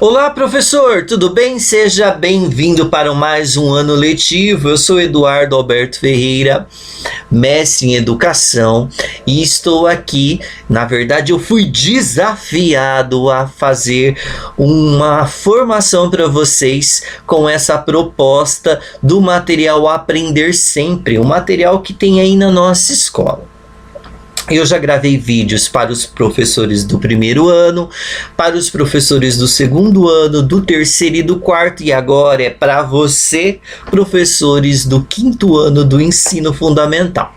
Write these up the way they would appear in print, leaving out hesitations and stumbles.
Olá, professor, tudo bem? Seja bem-vindo para mais um ano letivo. Eu sou Eduardo Alberto Ferreira, mestre em educação, e estou aqui. Na verdade, eu fui desafiado a fazer uma formação para vocês com essa proposta do material Aprender Sempre, o material que tem aí na nossa escola. Eu já gravei vídeos para os professores do primeiro ano, para os professores do segundo ano, do terceiro e do quarto, e agora é para você, professores do quinto ano do ensino fundamental.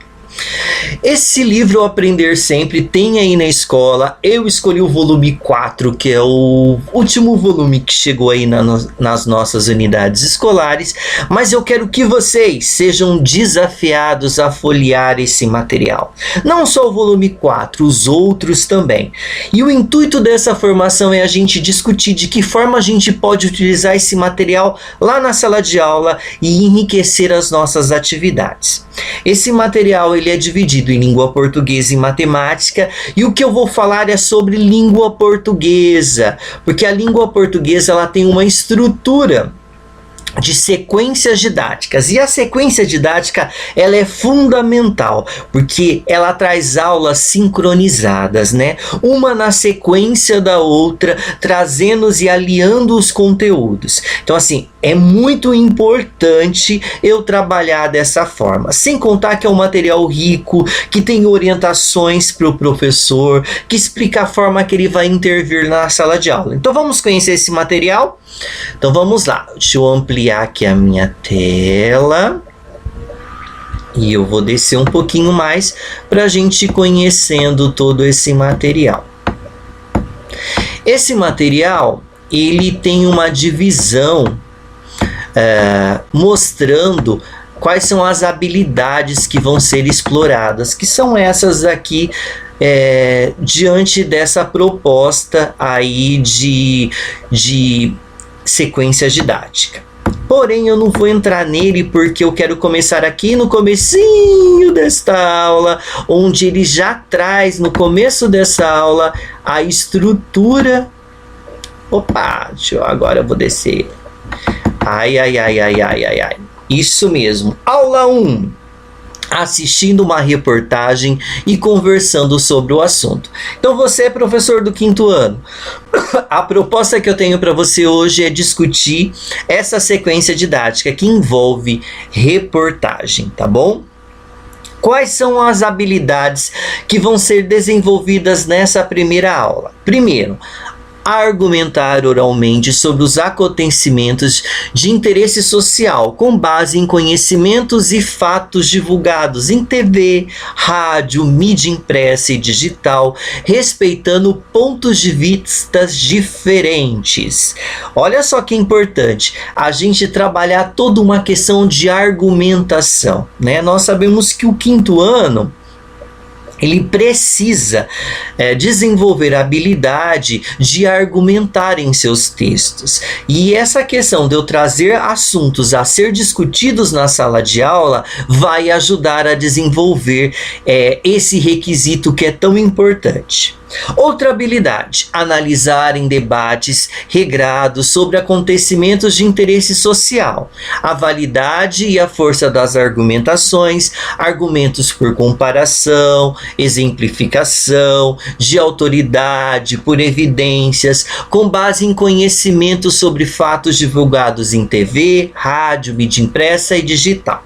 Esse livro Aprender Sempre tem aí na escola. Eu escolhi o volume 4, que é o último volume que chegou aí nas nossas unidades escolares, mas eu quero que vocês sejam desafiados a folhear esse material. Não só o volume 4, os outros também. E o intuito dessa formação é a gente discutir de que forma a gente pode utilizar esse material lá na sala de aula e enriquecer as nossas atividades. Esse material ele é dividido em língua portuguesa e matemática, e o que eu vou falar é sobre língua portuguesa, porque a língua portuguesa ela tem uma estrutura de sequências didáticas, e a sequência didática ela é fundamental, porque ela traz aulas sincronizadas, né? Uma na sequência da outra, trazendo e aliando os conteúdos. Então assim, é muito importante eu trabalhar dessa forma, sem contar que é um material rico, que tem orientações para o professor, que explica a forma que ele vai intervir na sala de aula. Então vamos conhecer esse material? Então vamos lá, deixa eu ampliar aqui a minha tela e eu vou descer um pouquinho mais para a gente ir conhecendo todo esse material. Esse material ele tem uma divisão mostrando quais são as habilidades que vão ser exploradas, que são essas aqui diante dessa proposta aí de sequência didática. Porém, eu não vou entrar nele porque eu quero começar aqui no comecinho desta aula, onde ele já traz no começo dessa aula a estrutura. Opa, agora eu vou descer. Ai. Isso mesmo. Aula 1. Assistindo uma reportagem e conversando sobre o assunto. Então você é professor do quinto ano. A proposta que eu tenho para você hoje é discutir essa sequência didática que envolve reportagem, tá bom? Quais são as habilidades que vão ser desenvolvidas nessa primeira aula? Primeiro, argumentar oralmente sobre os acontecimentos de interesse social com base em conhecimentos e fatos divulgados em TV, rádio, mídia impressa e digital, respeitando pontos de vista diferentes. Olha só que importante, a gente trabalhar toda uma questão de argumentação, né? Nós sabemos que o quinto ano ele precisa desenvolver a habilidade de argumentar em seus textos. E essa questão de eu trazer assuntos a ser discutidos na sala de aula vai ajudar a desenvolver esse requisito que é tão importante. Outra habilidade, analisar em debates regrados sobre acontecimentos de interesse social, a validade e a força das argumentações, argumentos por comparação, exemplificação, de autoridade, por evidências, com base em conhecimentos sobre fatos divulgados em TV, rádio, mídia impressa e digital.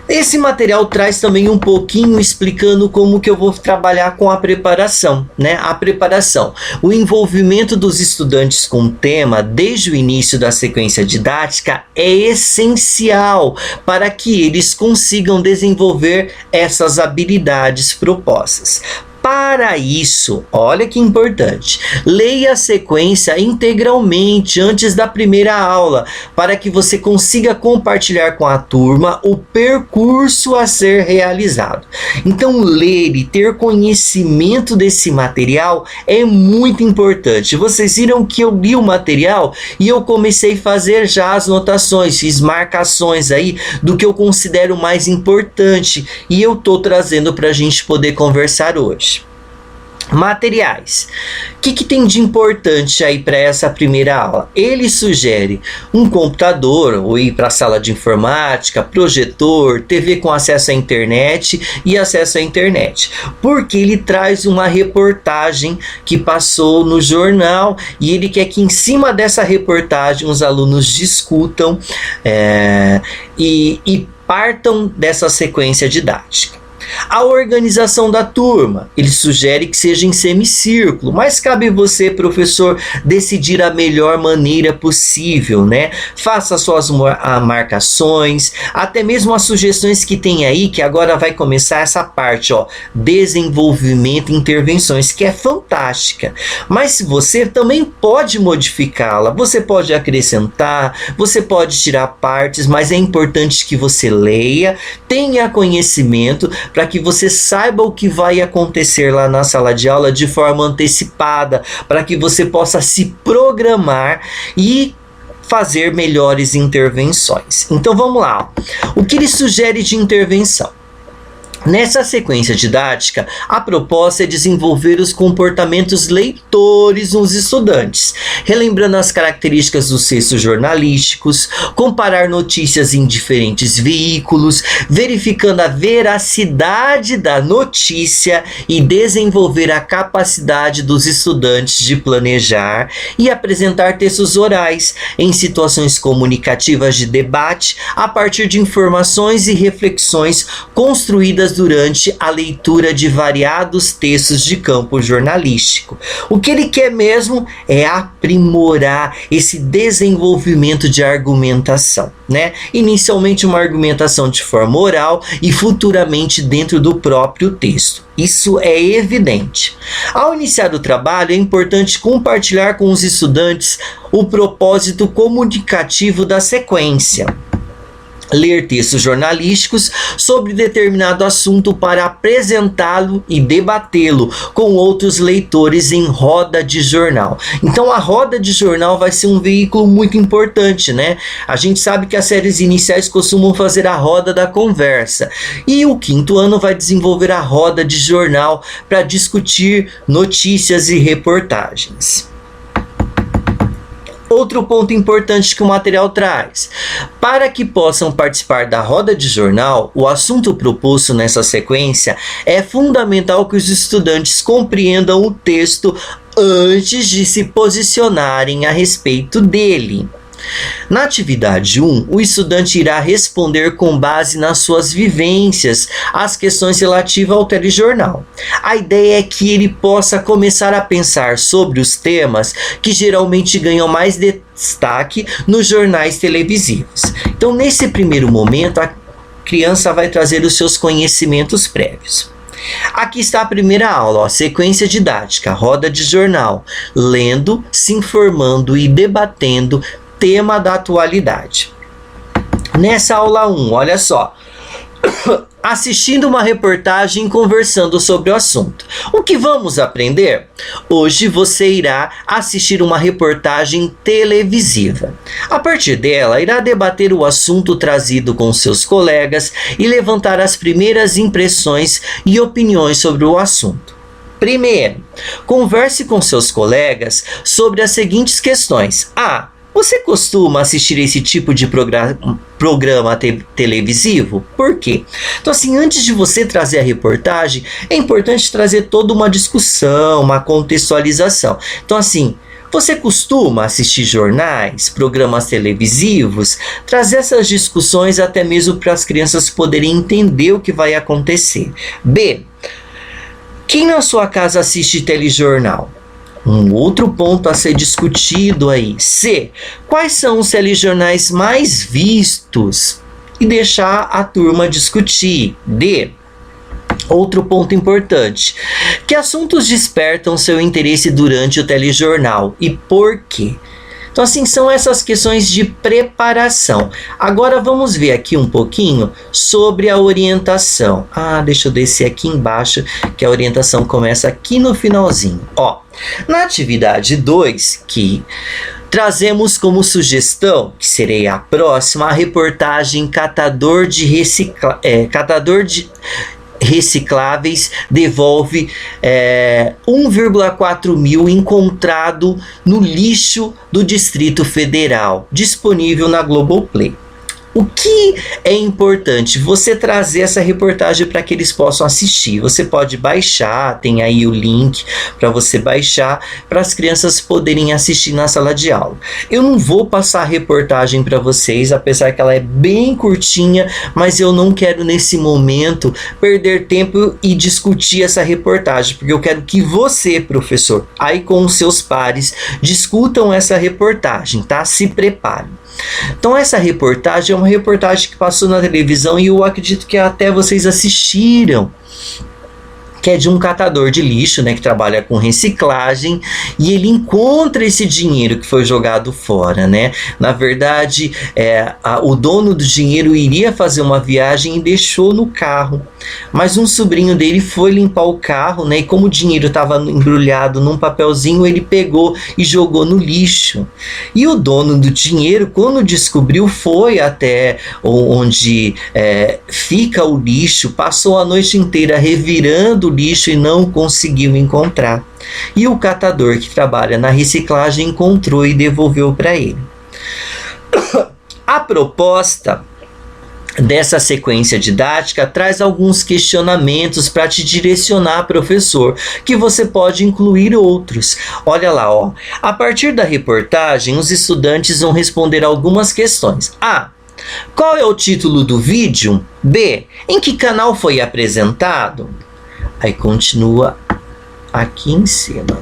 Esse material traz também um pouquinho explicando como que eu vou trabalhar com a preparação, né? A preparação, o envolvimento dos estudantes com o tema desde o início da sequência didática é essencial para que eles consigam desenvolver essas habilidades propostas. Para isso, olha que importante, leia a sequência integralmente antes da primeira aula, para que você consiga compartilhar com a turma o percurso a ser realizado. Então, ler e ter conhecimento desse material é muito importante. Vocês viram que eu li o material e eu comecei a fazer já as anotações, fiz marcações aí do que eu considero mais importante e eu estou trazendo para a gente poder conversar hoje. Materiais. O que tem de importante aí para essa primeira aula? Ele sugere um computador, ou ir para a sala de informática, projetor, TV com acesso à internet e acesso à internet. Porque ele traz uma reportagem que passou no jornal e ele quer que em cima dessa reportagem os alunos discutam e partam dessa sequência didática. A organização da turma, ele sugere que seja em semicírculo, mas cabe você, professor, decidir a melhor maneira possível, né? Faça suas marcações, até mesmo as sugestões que tem aí, que agora vai começar essa parte, ó, desenvolvimento e intervenções, que é fantástica. Mas você também pode modificá-la, você pode acrescentar, você pode tirar partes, mas é importante que você leia, tenha conhecimento, para que você saiba o que vai acontecer lá na sala de aula de forma antecipada, para que você possa se programar e fazer melhores intervenções. Então vamos lá. O que ele sugere de intervenção? Nessa sequência didática, a proposta é desenvolver os comportamentos leitores nos estudantes, relembrando as características dos textos jornalísticos, comparar notícias em diferentes veículos, verificando a veracidade da notícia e desenvolver a capacidade dos estudantes de planejar e apresentar textos orais em situações comunicativas de debate a partir de informações e reflexões construídas durante a leitura de variados textos de campo jornalístico. O que ele quer mesmo é aprimorar esse desenvolvimento de argumentação, né? Inicialmente uma argumentação de forma oral e futuramente dentro do próprio texto. Isso é evidente. Ao iniciar o trabalho, é importante compartilhar com os estudantes o propósito comunicativo da sequência. Ler textos jornalísticos sobre determinado assunto para apresentá-lo e debatê-lo com outros leitores em roda de jornal. Então a roda de jornal vai ser um veículo muito importante, né? A gente sabe que as séries iniciais costumam fazer a roda da conversa e o quinto ano vai desenvolver a roda de jornal para discutir notícias e reportagens. Outro ponto importante que o material traz. Para que possam participar da roda de jornal, o assunto proposto nessa sequência é fundamental que os estudantes compreendam o texto antes de se posicionarem a respeito dele. Na atividade 1, o estudante irá responder com base nas suas vivências as questões relativas ao telejornal. A ideia é que ele possa começar a pensar sobre os temas que geralmente ganham mais destaque nos jornais televisivos. Então, nesse primeiro momento, a criança vai trazer os seus conhecimentos prévios. Aqui está a primeira aula, ó, sequência didática, roda de jornal, lendo, se informando e debatendo tema da atualidade. Nessa aula 1, olha só, assistindo uma reportagem e conversando sobre o assunto. O que vamos aprender? Hoje você irá assistir uma reportagem televisiva. A partir dela, irá debater o assunto trazido com seus colegas e levantar as primeiras impressões e opiniões sobre o assunto. Primeiro, converse com seus colegas sobre as seguintes questões. A. Você costuma assistir esse tipo de programa televisivo? Por quê? Então, assim, antes de você trazer a reportagem, é importante trazer toda uma discussão, uma contextualização. Então, assim, você costuma assistir jornais, programas televisivos? Trazer essas discussões até mesmo para as crianças poderem entender o que vai acontecer. B. Quem na sua casa assiste telejornal? Um outro ponto a ser discutido aí. C. Quais são os telejornais mais vistos? E deixar a turma discutir. D. Outro ponto importante. Que assuntos despertam seu interesse durante o telejornal e por quê? Então, assim, são essas questões de preparação. Agora vamos ver aqui um pouquinho sobre a orientação. Deixa eu descer aqui embaixo, que a orientação começa aqui no finalzinho. Ó, na atividade 2, que trazemos como sugestão, que seria a próxima, a reportagem Catador de recicláveis devolve 1,4 mil encontrado no lixo do Distrito Federal, disponível na Globoplay. O que é importante? Você trazer essa reportagem para que eles possam assistir. Você pode baixar, tem aí o link para você baixar, para as crianças poderem assistir na sala de aula. Eu não vou passar a reportagem para vocês, apesar que ela é bem curtinha, mas eu não quero nesse momento perder tempo e discutir essa reportagem, porque eu quero que você, professor, aí com os seus pares, discutam essa reportagem, tá? Se prepare. Então essa reportagem é uma reportagem que passou na televisão e eu acredito que até vocês assistiram, que é de um catador de lixo, né, que trabalha com reciclagem, e ele encontra esse dinheiro que foi jogado fora, né? Na verdade, o dono do dinheiro iria fazer uma viagem e deixou no carro, mas um sobrinho dele foi limpar o carro, né? E como o dinheiro estava embrulhado num papelzinho, ele pegou e jogou no lixo. E o dono do dinheiro, quando descobriu, foi até onde fica o lixo, passou a noite inteira revirando o lixo e não conseguiu encontrar. E o catador que trabalha na reciclagem encontrou e devolveu para ele. A proposta dessa sequência didática traz alguns questionamentos para te direcionar, professor, que você pode incluir outros. Olha lá, ó. A partir da reportagem, os estudantes vão responder algumas questões. A. Qual é o título do vídeo? B. Em que canal foi apresentado? Aí continua aqui em cima.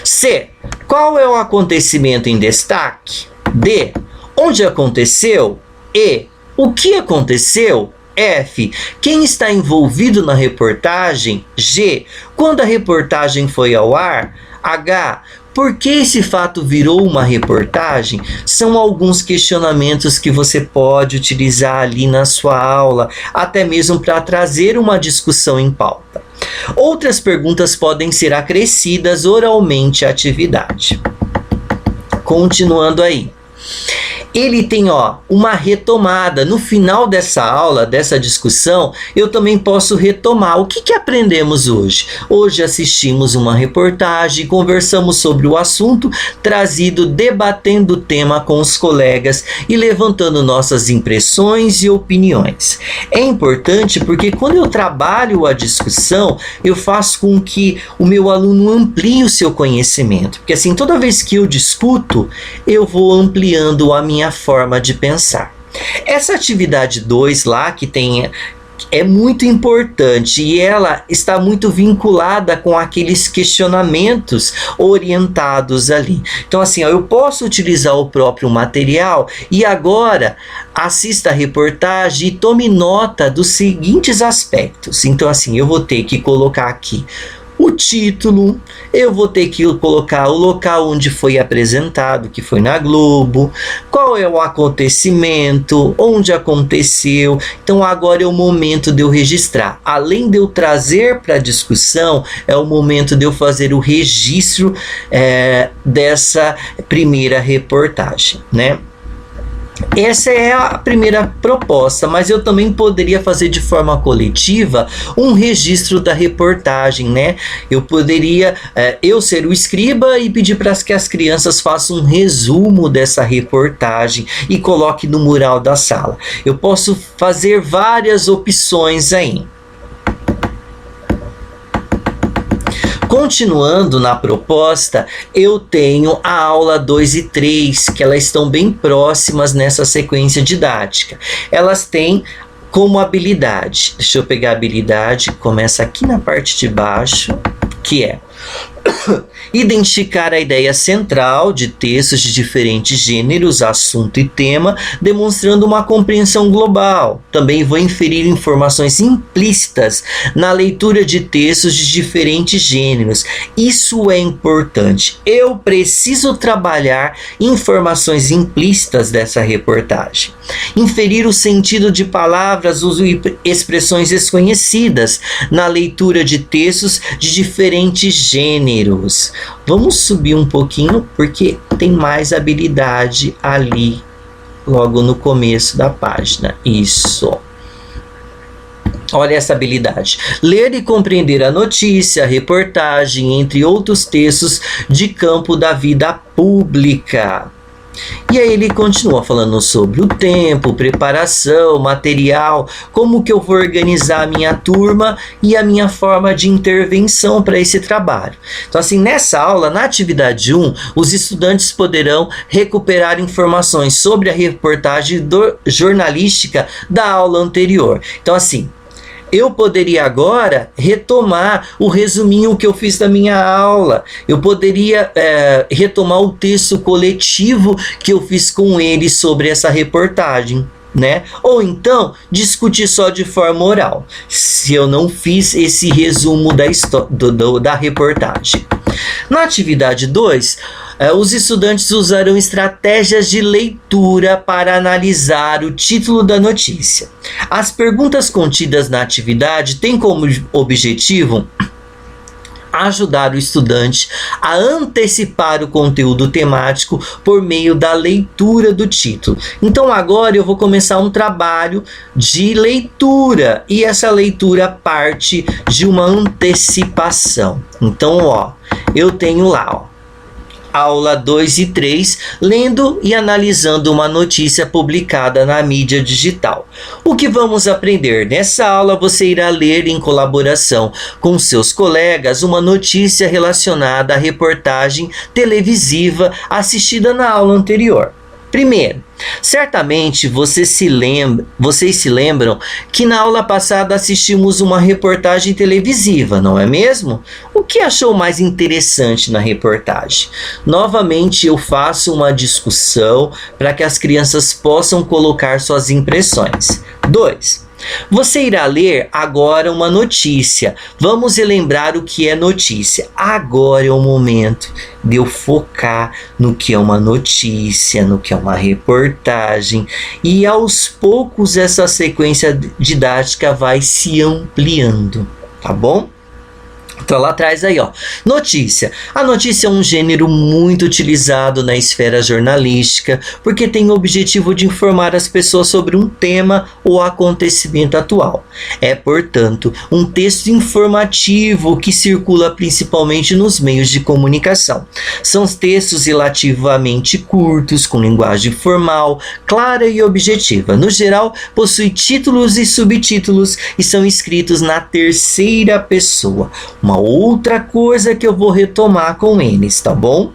C. Qual é o acontecimento em destaque? D. Onde aconteceu? E. O que aconteceu? F. Quem está envolvido na reportagem? G. Quando a reportagem foi ao ar? H. Por que esse fato virou uma reportagem? São alguns questionamentos que você pode utilizar ali na sua aula, até mesmo para trazer uma discussão em pauta. Outras perguntas podem ser acrescidas oralmente à atividade. Continuando aí. Ele tem uma retomada. No final dessa aula, dessa discussão, eu também posso retomar. O que aprendemos hoje? Hoje assistimos uma reportagem e conversamos sobre o assunto trazido, debatendo o tema com os colegas e levantando nossas impressões e opiniões. É importante porque quando eu trabalho a discussão, eu faço com que o meu aluno amplie o seu conhecimento. Porque assim, toda vez que eu discuto, eu vou ampliando a minha forma de pensar. Essa atividade 2 lá que tem é muito importante e ela está muito vinculada com aqueles questionamentos orientados ali. Então assim, eu posso utilizar o próprio material e agora assista a reportagem e tome nota dos seguintes aspectos. Então assim, eu vou ter que colocar aqui o título, eu vou ter que colocar o local onde foi apresentado, que foi na Globo, qual é o acontecimento, onde aconteceu. Então agora é o momento de eu registrar. Além de eu trazer para a discussão, é o momento de eu fazer o registro dessa primeira reportagem, né? Essa é a primeira proposta, mas eu também poderia fazer de forma coletiva um registro da reportagem, né? Eu poderia, eu ser o escriba e pedir para que as crianças façam um resumo dessa reportagem e coloque no mural da sala. Eu posso fazer várias opções aí. Continuando na proposta, eu tenho a aula 2 e 3, que elas estão bem próximas nessa sequência didática. Elas têm como habilidade, deixa eu pegar a habilidade, começa aqui na parte de baixo, que é identificar a ideia central de textos de diferentes gêneros, assunto e tema, demonstrando uma compreensão global. Também vou inferir informações implícitas na leitura de textos de diferentes gêneros. Isso é importante. Eu preciso trabalhar informações implícitas dessa reportagem. Inferir o sentido de palavras, uso e expressões desconhecidas na leitura de textos de diferentes gêneros. Vamos subir um pouquinho porque tem mais habilidade ali logo no começo da página. Isso. Olha essa habilidade. Ler e compreender a notícia, a reportagem, entre outros textos de campo da vida pública. E aí ele continua falando sobre o tempo, preparação, material, como que eu vou organizar a minha turma e a minha forma de intervenção para esse trabalho. Então assim, nessa aula, na atividade 1, os estudantes poderão recuperar informações sobre a reportagem jornalística da aula anterior. Então assim, eu poderia agora retomar o resuminho que eu fiz da minha aula. Eu poderia retomar o texto coletivo que eu fiz com eles sobre essa reportagem, né? Ou então discutir só de forma oral, se eu não fiz esse resumo da reportagem. Na atividade 2, os estudantes usarão estratégias de leitura para analisar o título da notícia. As perguntas contidas na atividade têm como objetivo ajudar o estudante a antecipar o conteúdo temático por meio da leitura do título. Então agora eu vou começar um trabalho de leitura e essa leitura parte de uma antecipação. Então, eu tenho lá, aula 2 e 3, lendo e analisando uma notícia publicada na mídia digital. O que vamos aprender? Nessa aula você irá ler em colaboração com seus colegas uma notícia relacionada à reportagem televisiva assistida na aula anterior. Primeiro, certamente vocês se lembram que na aula passada assistimos uma reportagem televisiva, não é mesmo? O que achou mais interessante na reportagem? Novamente eu faço uma discussão para que as crianças possam colocar suas impressões. 2. Você irá ler agora uma notícia. Vamos relembrar o que é notícia. Agora é o momento de eu focar no que é uma notícia, no que é uma reportagem. E aos poucos essa sequência didática vai se ampliando, tá bom? Então lá atrás aí, notícia. A notícia é um gênero muito utilizado na esfera jornalística, porque tem o objetivo de informar as pessoas sobre um tema ou acontecimento atual. É, portanto, um texto informativo que circula principalmente nos meios de comunicação. São textos relativamente curtos, com linguagem formal, clara e objetiva. No geral, possui títulos e subtítulos e são escritos na terceira pessoa. Uma outra coisa que eu vou retomar com eles, tá bom?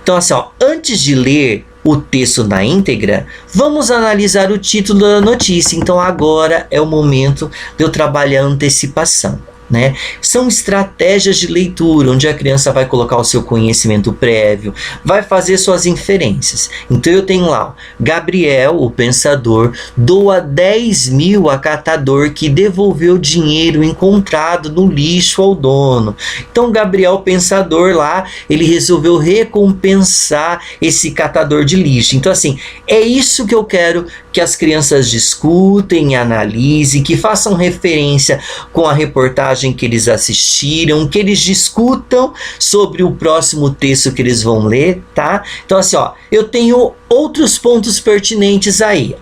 Então assim, antes de ler o texto na íntegra, vamos analisar o título da notícia. Então agora é o momento de eu trabalhar a antecipação, né? São estratégias de leitura, onde a criança vai colocar o seu conhecimento prévio, vai fazer suas inferências. Então eu tenho lá, Gabriel, o pensador, doa 10.000 a catador que devolveu dinheiro encontrado no lixo ao dono. Então Gabriel, pensador lá, ele resolveu recompensar esse catador de lixo. Então assim, é isso que eu quero que as crianças discutem, analisem, que façam referência com a reportagem que eles assistiram, que eles discutam sobre o próximo texto que eles vão ler, tá? Então assim, eu tenho outros pontos pertinentes aí.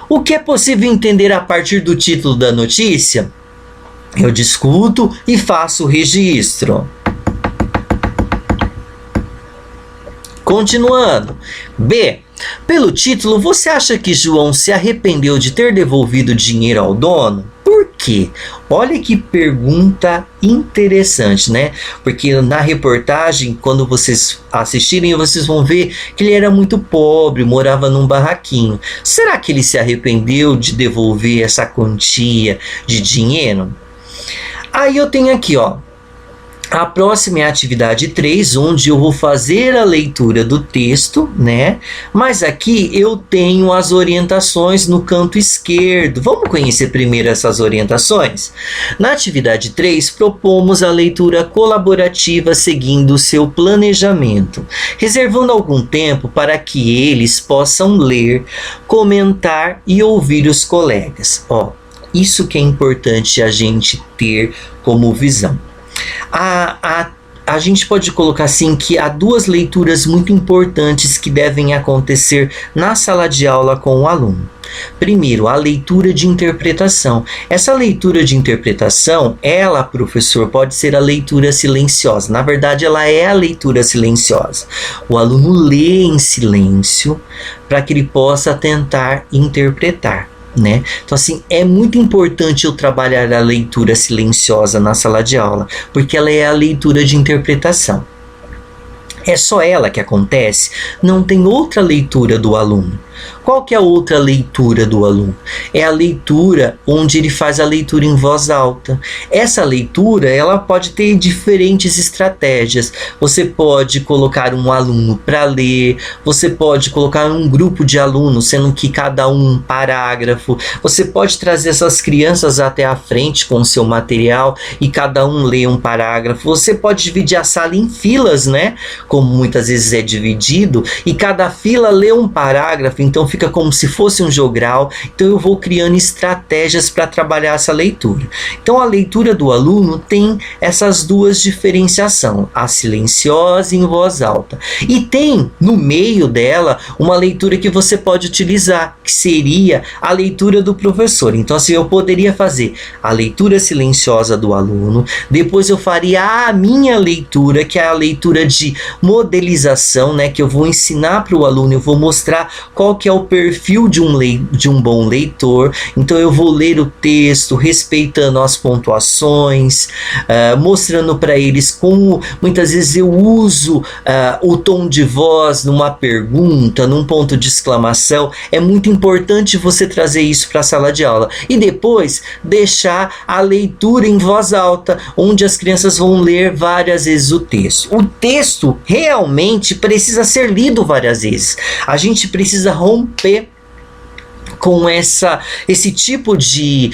O que é possível entender a partir do título da notícia? Eu discuto e faço o registro. Continuando. B. Pelo título, você acha que João se arrependeu de ter devolvido dinheiro ao dono? Por quê? Olha que pergunta interessante, né? Porque na reportagem, quando vocês assistirem, vocês vão ver que ele era muito pobre, morava num barraquinho. Será que ele se arrependeu de devolver essa quantia de dinheiro? Aí eu tenho aqui, a próxima é a atividade 3, onde eu vou fazer a leitura do texto, né? Mas aqui eu tenho as orientações no canto esquerdo. Vamos conhecer primeiro essas orientações? Na atividade 3, propomos a leitura colaborativa seguindo o seu planejamento, reservando algum tempo para que eles possam ler, comentar e ouvir os colegas. Isso que é importante a gente ter como visão. a gente pode colocar assim que há duas leituras muito importantes que devem acontecer na sala de aula com o aluno. Primeiro, a leitura de interpretação. Essa leitura de interpretação, ela, professor, pode ser a leitura silenciosa. Na verdade, ela é a leitura silenciosa. O aluno lê em silêncio para que ele possa tentar interpretar. Né? Então, assim, é muito importante eu trabalhar a leitura silenciosa na sala de aula, porque ela é a leitura de interpretação. É só ela que acontece? Não tem outra leitura do aluno. Qual que é a outra leitura do aluno? É a leitura onde ele faz a leitura em voz alta. Essa leitura, ela pode ter diferentes estratégias. Você pode colocar um aluno para ler, você pode colocar um grupo de alunos, sendo que cada um parágrafo. Você pode trazer essas crianças até a frente com o seu material e cada um lê um parágrafo. Você pode dividir a sala em filas, né? Como muitas vezes é dividido, e cada fila lê um parágrafo, então fica como se fosse um jogral. Então eu vou criando estratégias para trabalhar essa leitura. Então a leitura do aluno tem essas duas diferenciações, a silenciosa e em voz alta. E tem no meio dela uma leitura que você pode utilizar, que seria a leitura do professor. Então assim, eu poderia fazer a leitura silenciosa do aluno, depois eu faria a minha leitura, que é a leitura de modelização, né, que eu vou ensinar para o aluno, eu vou mostrar qual que é o perfil de um bom leitor. Então eu vou ler o texto respeitando as pontuações, mostrando para eles como muitas vezes eu uso o tom de voz numa pergunta, num ponto de exclamação. É muito importante você trazer isso para a sala de aula e depois deixar a leitura em voz alta, onde as crianças vão ler várias vezes o texto. O texto realmente precisa ser lido várias vezes. A gente precisa romper com esse tipo de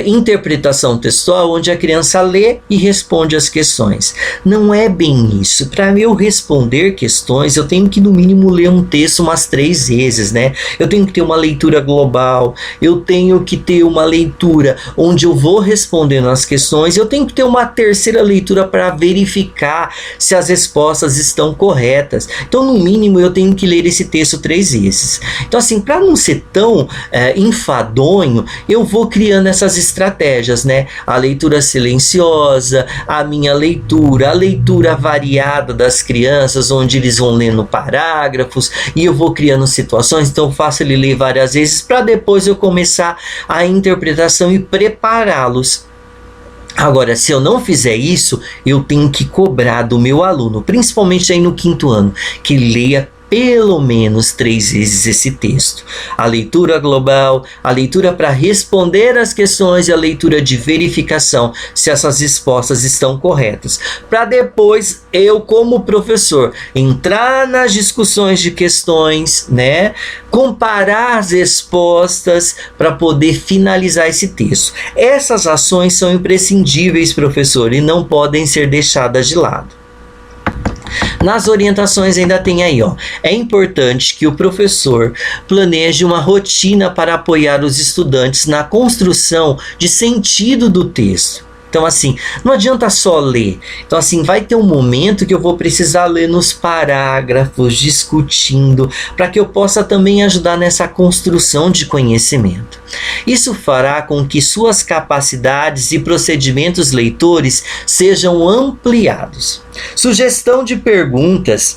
interpretação textual, onde a criança lê e responde as questões. Não é bem isso. Para eu responder questões, eu tenho que no mínimo ler um texto umas 3 vezes, né? Eu tenho que ter uma leitura global, eu tenho que ter uma leitura onde eu vou respondendo as questões, eu tenho que ter uma terceira leitura para verificar se as respostas estão corretas. Então, no mínimo, eu tenho que ler esse texto 3 vezes. Então, assim, para não ser tão enfadonho, eu vou criando essas estratégias, né? A leitura silenciosa, a minha leitura, a leitura variada das crianças, onde eles vão lendo parágrafos, e eu vou criando situações, então eu faço ele ler várias vezes, para depois eu começar a interpretação e prepará-los. Agora, se eu não fizer isso, eu tenho que cobrar do meu aluno, principalmente aí no 5º ano, que leia pelo menos 3 vezes esse texto. A leitura global, a leitura para responder as questões e a leitura de verificação se essas respostas estão corretas. Para depois eu, como professor, entrar nas discussões de questões, né? Comparar as respostas para poder finalizar esse texto. Essas ações são imprescindíveis, professor, e não podem ser deixadas de lado. Nas orientações ainda tem aí, ó. É importante que o professor planeje uma rotina para apoiar os estudantes na construção de sentido do texto. Então, assim, não adianta só ler. Então, assim, vai ter um momento que eu vou precisar ler nos parágrafos, discutindo, para que eu possa também ajudar nessa construção de conhecimento. Isso fará com que suas capacidades e procedimentos leitores sejam ampliados. Sugestão de perguntas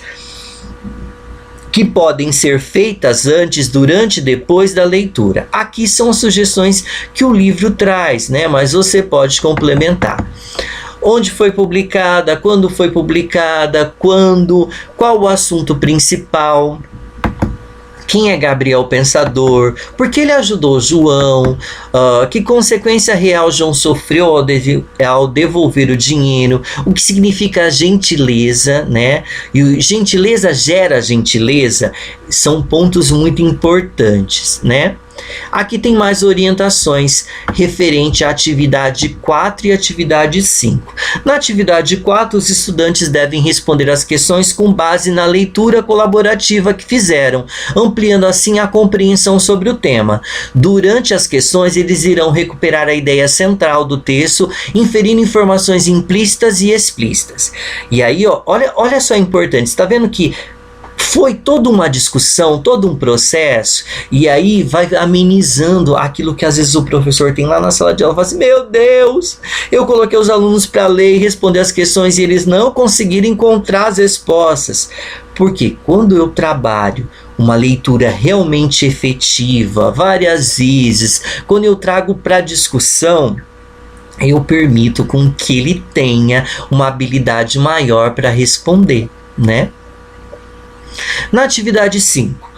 que podem ser feitas antes, durante e depois da leitura. Aqui são as sugestões que o livro traz, né? Mas você pode complementar. Onde foi publicada, quando foi publicada, qual o assunto principal, quem é Gabriel Pensador, por que ele ajudou João, que consequência real João sofreu ao devolver o dinheiro, o que significa gentileza, né? E gentileza gera gentileza, são pontos muito importantes, né? Aqui tem mais orientações referente à atividade 4 e atividade 5. Na atividade 4, os estudantes devem responder as questões com base na leitura colaborativa que fizeram, ampliando assim a compreensão sobre o tema. Durante as questões, eles irão recuperar a ideia central do texto, inferindo informações implícitas e explícitas. E aí, ó, olha só importante, está vendo que foi toda uma discussão, todo um processo, e aí vai amenizando aquilo que às vezes o professor tem lá na sala de aula, fala assim, meu Deus, eu coloquei os alunos para ler e responder as questões e eles não conseguiram encontrar as respostas. Porque quando eu trabalho uma leitura realmente efetiva, várias vezes, quando eu trago para discussão, eu permito com que ele tenha uma habilidade maior para responder, né? Na atividade 5,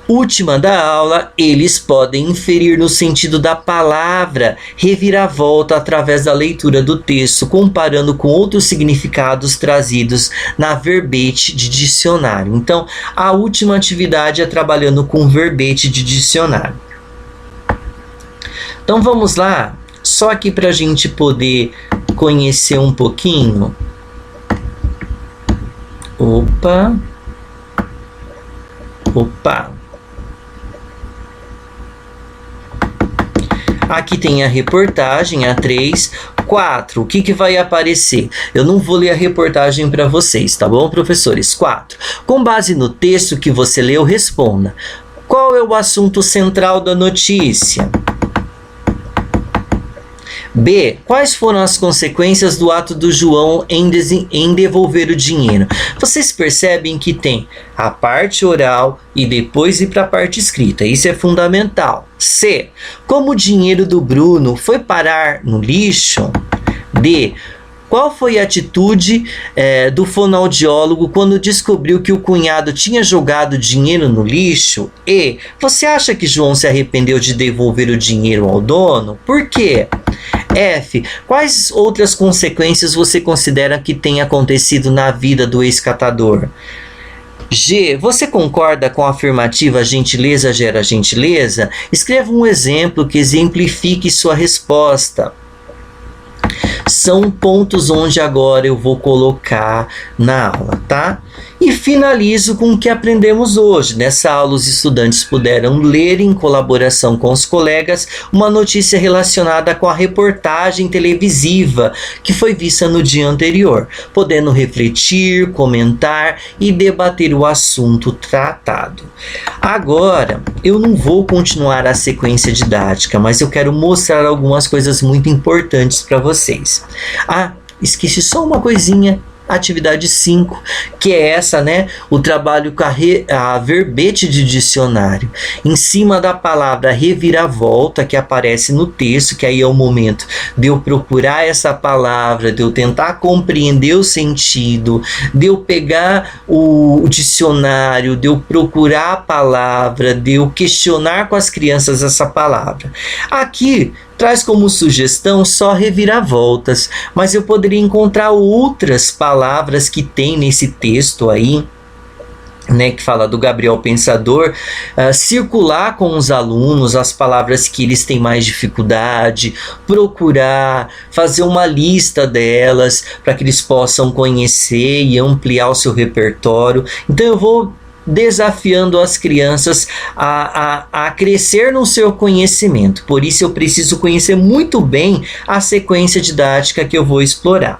última da aula, eles podem inferir no sentido da palavra reviravolta através da leitura do texto, comparando com outros significados trazidos na verbete de dicionário. Então, a última atividade é trabalhando com verbete de dicionário. Então, vamos lá, só aqui para a gente poder conhecer um pouquinho. Opa! Aqui tem a reportagem, a 3. 4. O que vai aparecer? Eu não vou ler a reportagem para vocês, tá bom, professores? 4. Com base no texto que você leu, responda. Qual é o assunto central da notícia? B. Quais foram as consequências do ato do João em devolver o dinheiro? Vocês percebem que tem a parte oral e depois ir para a parte escrita. Isso é fundamental. C. Como o dinheiro do Bruno foi parar no lixo? D. Qual foi a atitude do fonoaudiólogo quando descobriu que o cunhado tinha jogado dinheiro no lixo? E. Você acha que João se arrependeu de devolver o dinheiro ao dono? Por quê? F. Quais outras consequências você considera que tenha acontecido na vida do ex-catador? G. Você concorda com a afirmativa gentileza gera gentileza? Escreva um exemplo que exemplifique sua resposta. São pontos onde agora eu vou colocar na aula, tá? E finalizo com o que aprendemos hoje. Nessa aula, os estudantes puderam ler em colaboração com os colegas uma notícia relacionada com a reportagem televisiva que foi vista no dia anterior, podendo refletir, comentar e debater o assunto tratado. Agora, eu não vou continuar a sequência didática, mas eu quero mostrar algumas coisas muito importantes para vocês. Ah, esqueci só uma coisinha. Atividade 5, que é essa, né? O trabalho com a verbete de dicionário. Em cima da palavra reviravolta que aparece no texto, que aí é o momento de eu procurar essa palavra, de eu tentar compreender o sentido, de eu pegar o dicionário, de eu procurar a palavra, de eu questionar com as crianças essa palavra. Aqui traz como sugestão só reviravoltas, mas eu poderia encontrar outras palavras que tem nesse texto aí, né, que fala do Gabriel Pensador, circular com os alunos as palavras que eles têm mais dificuldade, procurar, fazer uma lista delas para que eles possam conhecer e ampliar o seu repertório. Então eu vou desafiando as crianças a crescer no seu conhecimento. Por isso eu preciso conhecer muito bem a sequência didática que eu vou explorar.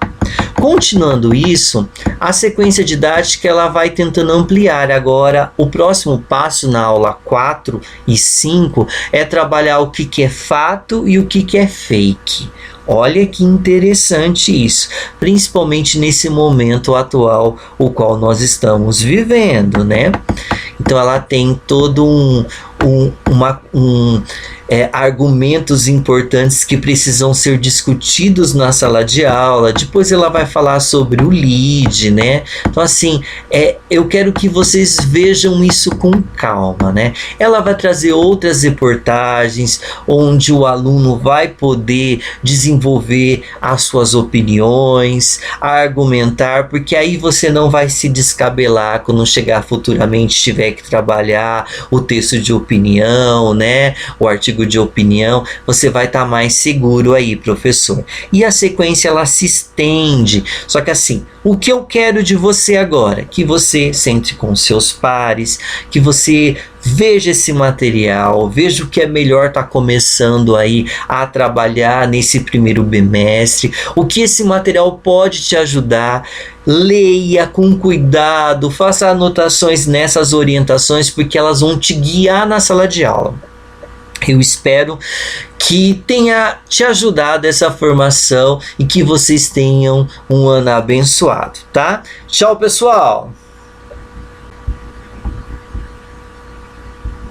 Continuando isso, a sequência didática ela vai tentando ampliar. Agora, o próximo passo na aula 4 e 5 é trabalhar o que é fato e o que é fake. Olha que interessante isso, principalmente nesse momento atual o qual nós estamos vivendo, né? Então ela tem todo argumentos importantes que precisam ser discutidos na sala de aula. Depois ela vai falar sobre o lead, né? Então assim, eu quero que vocês vejam isso com calma, né? Ela vai trazer outras reportagens onde o aluno vai poder desenvolver as suas opiniões, argumentar, porque aí você não vai se descabelar quando chegar futuramente tiver que trabalhar o texto de opinião opinião, né? O artigo de opinião, você vai estar mais seguro aí, professor. E a sequência, ela se estende. Só que assim, o que eu quero de você agora? Que você sente com seus pares, que você veja esse material, veja o que é melhor estar começando aí a trabalhar nesse primeiro bimestre, o que esse material pode te ajudar. Leia com cuidado, faça anotações nessas orientações, porque elas vão te guiar na sala de aula. Eu espero que tenha te ajudado essa formação e que vocês tenham um ano abençoado, tá? Tchau, pessoal!